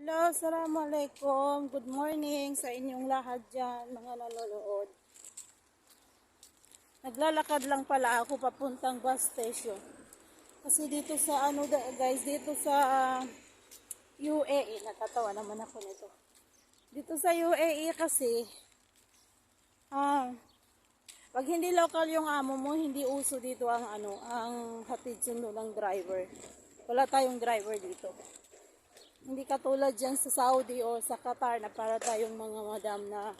Hello, assalamualaikum. Good morning sa inyong lahat dyan, mga nanonood. Naglalakad lang pala ako papuntang bus station. Kasi dito sa guys, dito sa UAE, natatawa naman ako nito. Dito sa UAE kasi, ah, pag hindi local yung amo mo, hindi uso dito ang hatid sundo ng driver. Wala tayong driver dito. Hindi katulad dyan sa Saudi o sa Qatar na para tayong mga madam na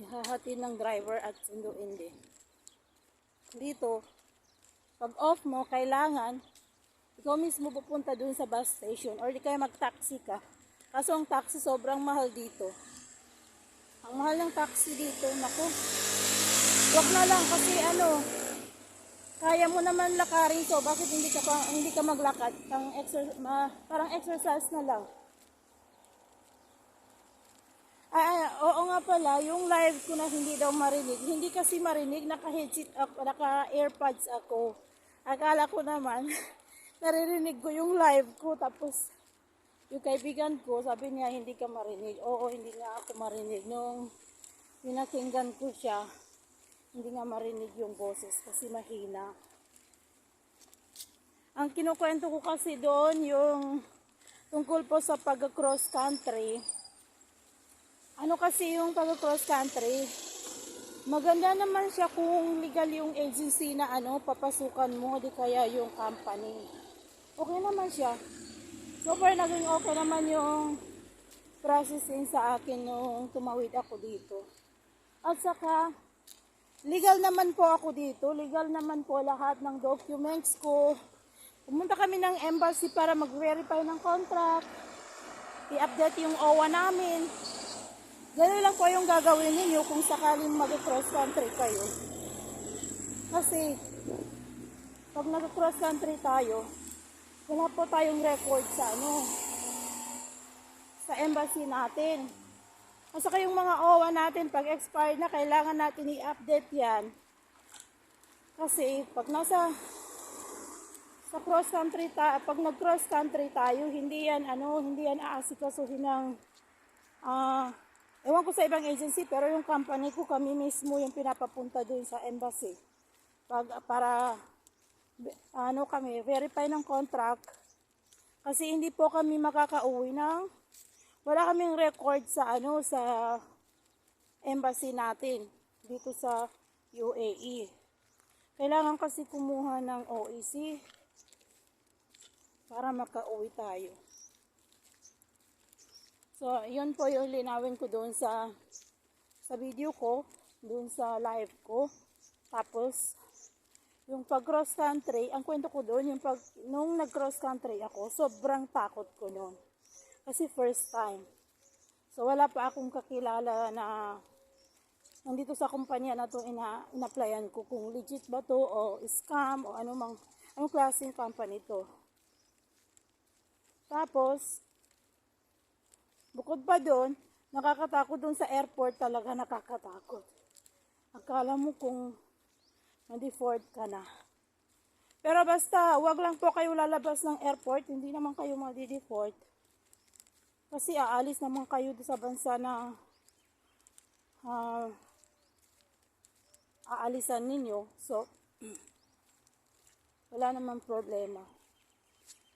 ihahatid ng driver at sunduin din. Dito, pag off mo, kailangan ikaw mismo pupunta dun sa bus station or di kaya mag-taxi ka. Kaso ang taxi sobrang mahal dito. Ang mahal ng taxi dito, naku. Wag na lang kasi kaya mo naman lakarin, so bakit hindi ka maglakad? Parang exercise na lang. Oo nga pala, yung live ko na hindi daw marinig. Hindi kasi marinig, naka-headset ako, naka-airpods ako. Akala ko naman, naririnig ko yung live ko. Tapos, yung kaibigan ko, sabi niya, hindi ka marinig. Oo, hindi nga ako marinig. Nung pinakinggan ko siya, hindi nga marinig yung boses kasi mahina. Ang kinukwento ko kasi doon, yung tungkol po sa pag-cross country. Ano kasi yung pag-cross country, maganda naman siya kung legal yung agency na papasukan mo, di kaya yung company. Okay naman siya. So far naging okay naman yung processing sa akin nung tumawid ako dito. At saka, legal naman po ako dito. Legal naman po lahat ng documents ko. Pumunta kami ng embassy para mag-verify ng contract. I-update yung OWA namin. Ganun lang po yung gagawin ninyo kung sakaling mag-cross country kayo. Kasi, pag nag-cross country tayo, wala po tayong record sa embassy natin. At saka yung mga OWA natin, pag expired na, kailangan natin i-update yan. Kasi, pag pag nag-cross country tayo, hindi yan aasikasuhin ng, ewan ko sa ibang agency, pero yung company ko, kami mismo yung pinapapunta doon sa embassy. Para verify ng contract. Kasi hindi po kami makakauwi wala kaming record sa embassy natin dito sa UAE. Kailangan kasi kumuha ng OEC para makauwi tayo. So, yun po yung linawin ko doon sa video ko, doon sa live ko. Tapos, yung pag-cross country, ang kwento ko doon, nung nag-cross country ako, sobrang takot ko noon. Kasi first time. So, wala pa akong kakilala na nandito sa kumpanya na itong ina-applyan ko kung legit ba to o scam o anong klaseng company to. Tapos, bukod pa doon, nakakatakot doon sa airport, talaga nakakatakot. Akala mo kung na-deport ka na. Pero basta, wag lang po kayo lalabas ng airport, hindi naman kayo madi-deport. Kasi aalis naman kayo sa bansa na aalisan ninyo. So, wala naman problema.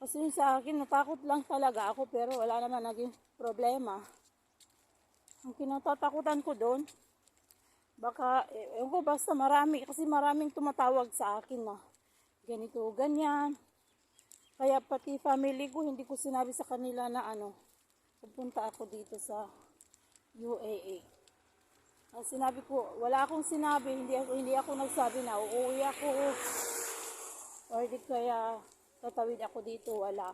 Kasi yun sa akin, natakot lang talaga ako pero wala naman naging problema. Ang kinatatakutan ko doon, baka, basta maraming tumatawag sa akin na ganito, ganyan. Kaya pati family ko, hindi ko sinabi sa kanila na pupunta ako dito sa UAE. Ang sinabi ko, wala akong sinabi, hindi ako nagsabi na uuwi ako or di kaya tatawid ako dito, wala.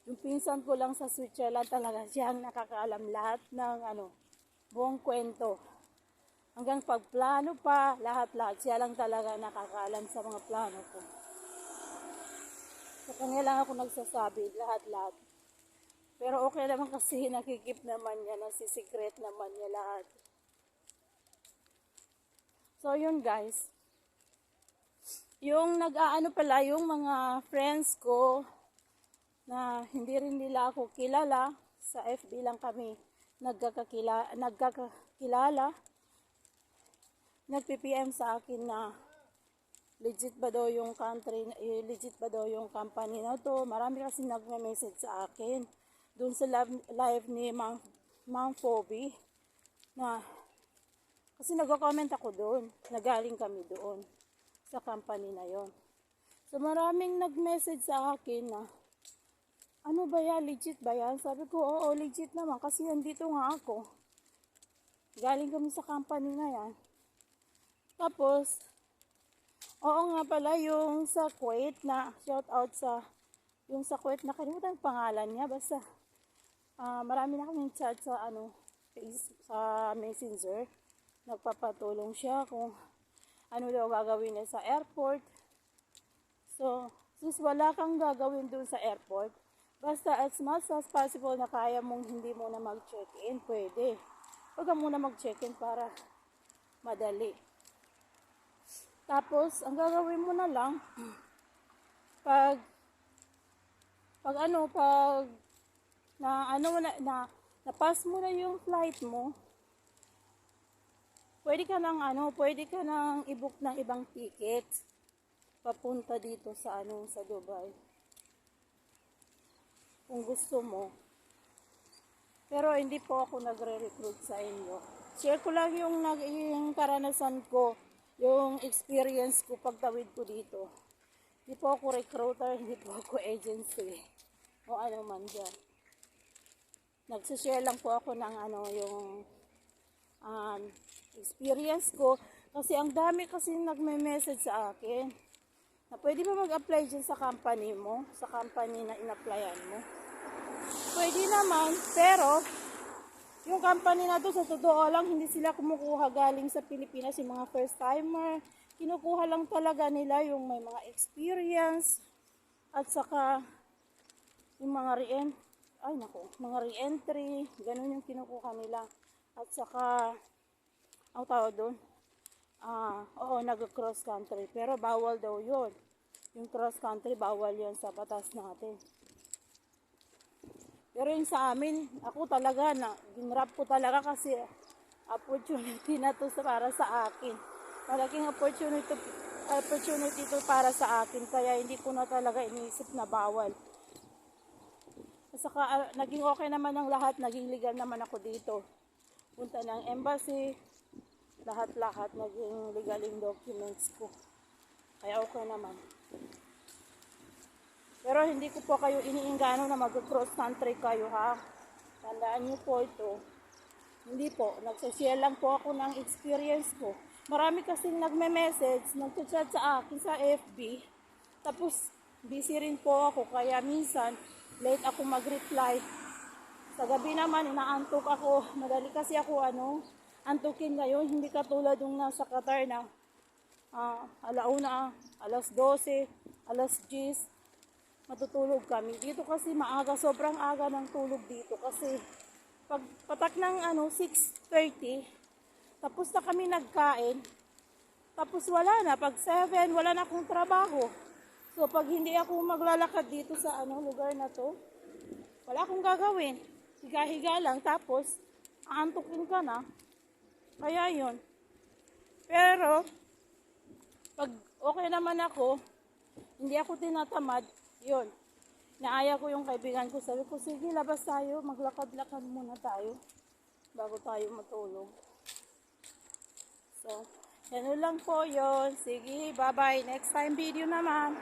Yung pinsan ko lang sa Switzerland, talaga siyang nakakaalam lahat ng buong kwento. Hanggang pagplano pa, lahat-lahat. Siya lang talaga nakakaalam sa mga plano ko. Sa kanya lang ako nagsasabi, lahat-lahat. Pero okay naman kasi nakikip naman niya, nasisikret naman niya lahat. So yun guys. Yung yung mga friends ko na hindi rin nila ako kilala, Sa FB lang kami nagkakilala. Nag-PPM sa akin na legit ba daw yung legit ba daw yung company na to. Marami kasi nagme-message sa akin doon sa live ni Mang Phoebe na kasi nagko-comment ako doon, nagaling kami doon sa company na yon. So maraming nag-message sa akin na ano ba yan, legit ba yan? Sabi ko, oo, legit naman kasi andito nga ako. Galing kami sa company na yan. Tapos, oo nga pala, yung sa Kuwait na, shout out sa, yung sa Kuwait na kalimutan ang pangalan niya, basta, marami na kaming chat sa, sa Messenger. Nagpapatulong siya kung ano daw gagawin niya sa airport. So, since wala kang gagawin dun sa airport, basta as much as possible na kaya mong hindi mo na mag-check-in, pwede. Huwag ka muna mag-check-in para madali. Tapos, ang gagawin mo na lang, pag na-pass mo na yung flight mo, pwede ka nang i-book ng ibang ticket papunta dito sa sa Dubai. Kung gusto mo. Pero hindi po ako nagre-recruit sa inyo. Share ko lang yung karanasan ko, yung experience ko pagtawid ko dito. Hindi po ako recruiter, hindi po ako agency. O ano man dyan. Nagsishare lang po ako ng yung experience ko. Kasi ang dami kasi nagme-message sa akin. Na pwede ba mag-apply dyan sa company mo? Sa company na in-applyan mo? Pwede naman, pero yung company na to, sa totoo lang, hindi sila kumukuha galing sa Pilipinas, yung mga first timer. Kinukuha lang talaga nila yung may mga experience at saka yung mga re-entry, ganun yung kinukuha nila. At saka, ang tawag doon, oo, nag-cross country, pero bawal daw yun. Yung cross country, bawal yan sa batas natin. Pero yung sa amin, ako talaga, ginrap ko talaga kasi opportunity na to para sa akin. Malaking opportunity to para sa akin, kaya hindi ko na talaga iniisip na bawal. At saka, naging okay naman ang lahat, naging legal naman ako dito. Punta ng embassy, lahat-lahat, naging legal yung documents ko. Kaya okay naman. Pero hindi ko po kayo iniinggano na mag-cross country kayo, ha. Tandaan niyo po ito. Hindi po. Nagsashare lang po ako ng experience ko. Marami kasing nagme-message, nagchat sa akin sa FB. Tapos, busy rin po ako. Kaya minsan, late ako mag-reply. Sa gabi naman, inaantok ako. Madali kasi ako, antukin ngayon. Hindi katulad yung nasa Qatar na alauna, alas 12, alas 10. Matutulog kami. Dito kasi maaga, sobrang aga ng tulog dito kasi pag patak ng 6:30, tapos na kami nagkain, tapos wala na, pag 7, wala na akong trabaho. So pag hindi ako maglalakad dito sa lugar na to, wala akong gagawin. Higa-higa lang, tapos aantukin ka na. Kaya yun. Pero pag okay naman ako, hindi ako tinatamad, yun. Naaya ko yung kaibigan ko. Sabi ko, sige, labas tayo. Maglakad-lakad muna tayo bago tayo matulog. So, yan lang po yun. Sige, bye-bye. Next time video naman.